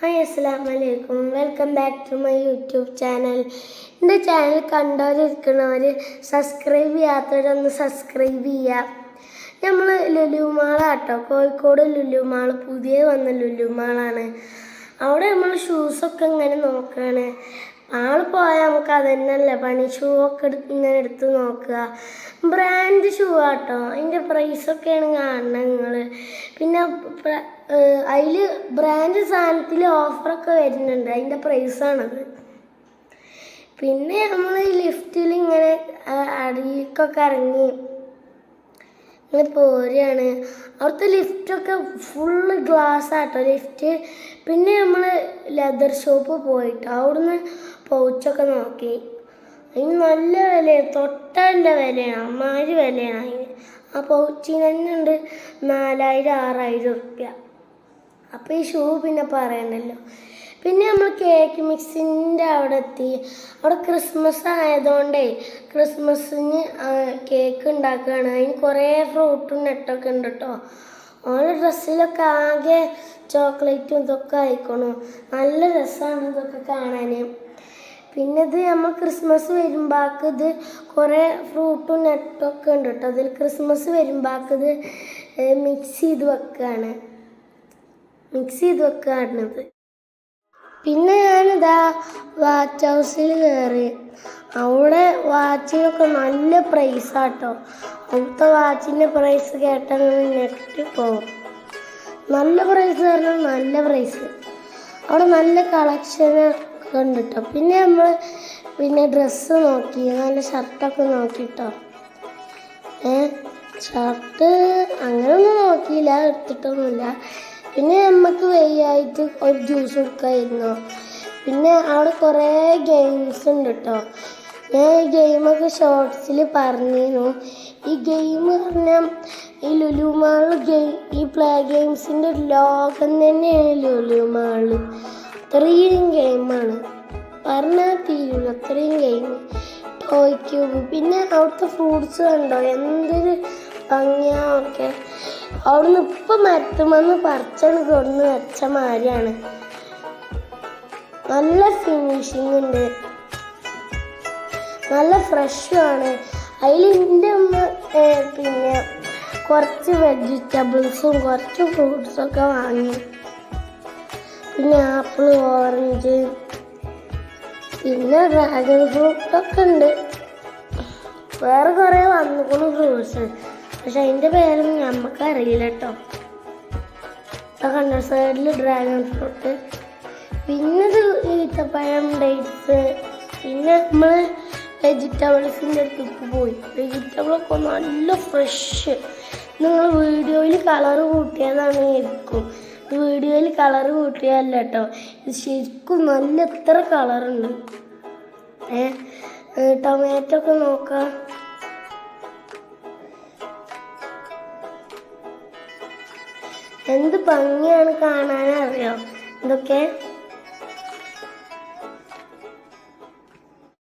Hi അസ്സലാമലൈക്കും. Welcome back to my YouTube channel. എൻ്റെ channel കണ്ടവരിക്കണവർ സബ്സ്ക്രൈബ് ചെയ്യാത്തവരൊന്ന് സബ്സ്ക്രൈബ് ചെയ്യുക. നമ്മൾ ലുലുമാളാട്ടോ, കോഴിക്കോട് ലുലുമാൾ, പുതിയ വന്ന ലുലുമാളാണ്. അവിടെ നമ്മൾ ഷൂസൊക്കെ ഇങ്ങനെ നോക്കുകയാണ്. ആൾ പോയാൽ നമുക്ക് അത് തന്നെയല്ലേ പണി. ഷൂ ഒക്കെ ഇങ്ങനെ എടുത്ത് നോക്കുക. ബ്രാൻഡ് ഷൂ ആട്ടോ, അതിൻ്റെ പ്രൈസൊക്കെയാണ് കാണുന്നത് നിങ്ങൾ. പിന്നെ അതിൽ ബ്രാൻഡ് സാധനത്തിൽ ഓഫറൊക്കെ വരുന്നുണ്ട്, അതിൻ്റെ പ്രൈസാണത്. പിന്നെ നമ്മൾ ലിഫ്റ്റിൽ ഇങ്ങനെ അടിയിലേക്കൊക്കെ ഇറങ്ങി ഇങ്ങനെ പോരുകയാണ്. അവിടുത്തെ ലിഫ്റ്റൊക്കെ ഫുള്ള് ഗ്ലാസ് ആട്ടോ ലിഫ്റ്റ്. പിന്നെ നമ്മൾ ലെതർ ഷോപ്പ് പോയിട്ട് അവിടുന്ന് പൗച്ചൊക്കെ നോക്കി. അതിന് നല്ല വിലയാണ്, തൊട്ടതിൻ്റെ വിലയാണ്, അമ്മാതിരി വിലയാണ് അതിന്. ആ പൗച്ചിന് തന്നെ ഉണ്ട് 4000-6000 ഉറുപ്യ. അപ്പോൾ ഈ ഷൂ പിന്നെ പറയണ്ടല്ലോ. പിന്നെ നമ്മൾ കേക്ക് മിക്സിൻ്റെ അവിടെ എത്തി. അവിടെ ക്രിസ്മസ് ആയതുകൊണ്ടേ ക്രിസ്മസിന് കേക്ക് ഉണ്ടാക്കുകയാണ്. അതിന് കുറേ ഫ്രൂട്ടും നെട്ടൊക്കെ ഉണ്ട് കേട്ടോ. ഓരോ ഡ്രസ്സിലൊക്കെ ആകെ ചോക്ലേറ്റും ഇതൊക്കെ ആയിക്കോണു. നല്ല രസമാണ് ഇതൊക്കെ കാണാൻ. പിന്നെ ഇത് നമ്മൾ ക്രിസ്മസ് വരുമ്പോഴേക്ക് ഇത് കുറേ ഫ്രൂട്ടും നെട്ടൊക്കെ ഉണ്ട് കേട്ടോ. അതിൽ ക്രിസ്മസ് വരുമ്പോഴേക്ക് ഇത് മിക്സ് ചെയ്ത് വെക്കുകയാണത്. പിന്നെ ഞാനിതാ വാച്ച് ഹൗസിൽ കയറി. അവിടെ വാച്ചിനൊക്കെ നല്ല പ്രൈസാട്ടോ. അവിടുത്തെ വാച്ചിൻ്റെ പ്രൈസ് കേട്ടാൽ നെറ്റ് പോകും. നല്ല പ്രൈസ് പറഞ്ഞാൽ നല്ല പ്രൈസ്. അവിടെ നല്ല കളക്ഷനൊക്കെ ഉണ്ട് കേട്ടോ. പിന്നെ നമ്മൾ ഡ്രസ്സ് നോക്കി, നല്ല ഷർട്ടൊക്കെ നോക്കിട്ടോ. ഷർട്ട് അങ്ങനെയൊന്നും നോക്കിയില്ല, എടുത്തിട്ടൊന്നുമില്ല. പിന്നെ നമുക്ക് വയ്യായിട്ട് ഒരു ജ്യൂസ് കൊടുക്കായിരുന്നു. പിന്നെ അവിടെ കുറേ ഗെയിംസ് ഉണ്ട് കേട്ടോ. ഞാൻ ഈ ഗെയിമൊക്കെ ഷോർട്സിൽ പറഞ്ഞിരുന്നു. ഈ ഗെയിം പറഞ്ഞാൽ ഈ ലുലുമാൾ ഈ പ്ലേ ഗെയിംസിൻ്റെ ലോകം തന്നെയാണ് ലുലുമാൾ. അത്രയും ഗെയിമാണ്, പറഞ്ഞാൽ തീരുള്ളൂ, അത്രയും ഗെയിം. Toy cube. പിന്നെ അവിടുത്തെ ഫ്രൂട്ട്സ് കണ്ടോ, എന്തൊരു ഭംഗിയാ. ഒക്കെ അവിടുന്ന് ഇപ്പം മരത്തുമെന്ന് പറിച്ചത് കൊണ്ടു വെച്ച മാതിരിയാണ്. നല്ല ഫിനിഷിങ് ഉണ്ട്, നല്ല ഫ്രഷുമാണ്. അതിൽ എൻ്റെ അമ്മ പിന്നെ കുറച്ച് വെജിറ്റബിൾസും കുറച്ച് ഫ്രൂട്ട്സൊക്കെ വാങ്ങി. പിന്നെ ആപ്പിൾ, ഓറഞ്ച്, പിന്നെ ഡ്രാഗൺ ഫ്രൂട്ടൊക്കെ ഉണ്ട്. വേറെ കുറേ വന്നിക്കുന്ന ഫ്രൂട്ട്സ്, പക്ഷെ അതിൻ്റെ പേരൊന്നും നമുക്കറിയില്ല കേട്ടോ. കണ്ട സൈഡിൽ ഡ്രാഗൺ ഫ്രൂട്ട്, പിന്നെ ഇത് ഈത്തപ്പഴം, ഡേറ്റ്സ്. പിന്നെ നമ്മൾ വെജിറ്റബിൾസിൻ്റെ അടുത്തേക്ക് പോയി. വെജിറ്റബിളൊക്കെ നല്ല ഫ്രഷ്. നിങ്ങൾ വീഡിയോയിൽ കളറ് കൂട്ടിയതാണ് ആയിരിക്കും. വീഡിയോയിൽ കളറ് കൂട്ടിയതല്ല കേട്ടോ, ഇത് ശരിക്കും നല്ല എത്ര കളറുണ്ട്. ടൊമാറ്റോ ഒക്കെ നോക്കാം. എന്ത് ഭംഗിയാണ് കാണാനറിയോ ഇതൊക്കെ.